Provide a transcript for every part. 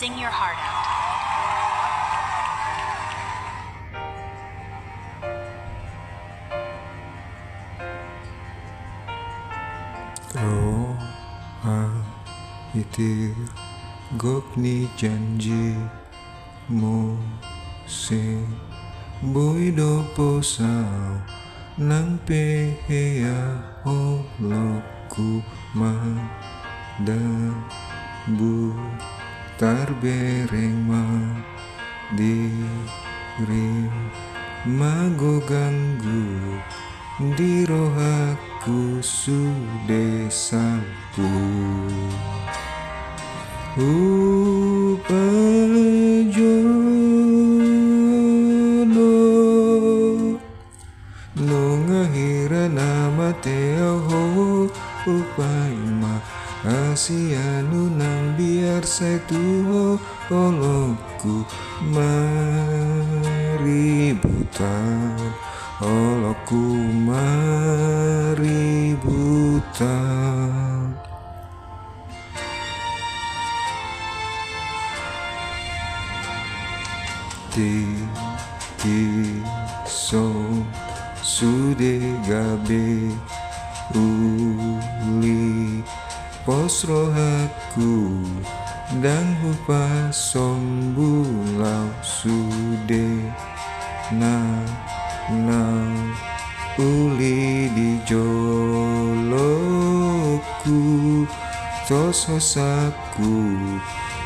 sing your heart out. Roha itir gokni janji mo se boy do posao nang pehea holoku ma dan bu tarbereng ma dirim mago ganggu di rohaku sude sapu upajono no ngahira nama teaho upaima asianu nang biar setuho oloku maributan oloku maributan tiki so sude gabe uli pos rohaku dan hupa sombulau sude na uli di joloku tososaku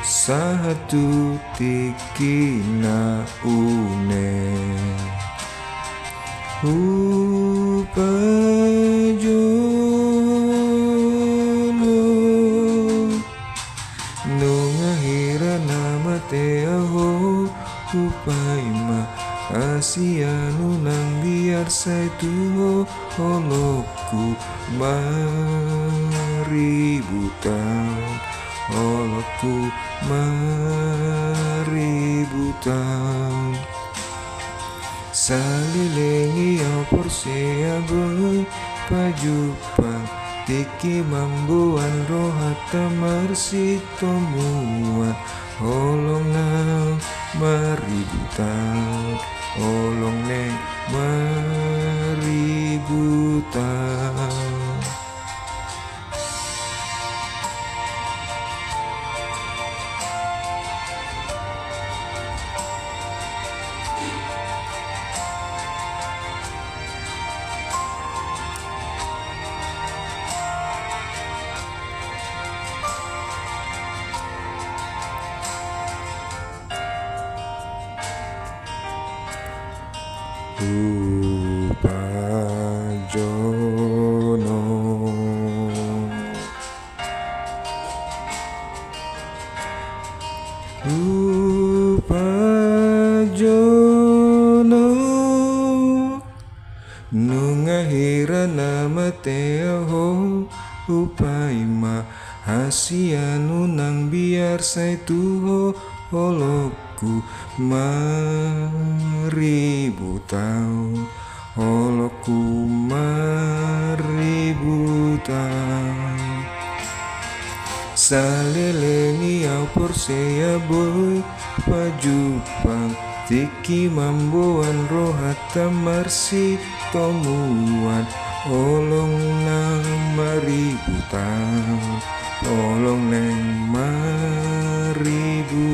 satu tiki na une upajono no ngahira nama teaho upaima asianu nang biar saituho holoku maributan holoku maributan salilengi opor seagoy pajupang tiki mambuan rohata marsi tomuan holong nang maributan holong neng maributan upajono upajono nungahira nama teaho upaima hasianu nang biar saituho holoku maributan holoku maributan saleleni aupor sea boy pajupang tiki mambuan rohata marsi tomuan olong nang maributan olong neng maributan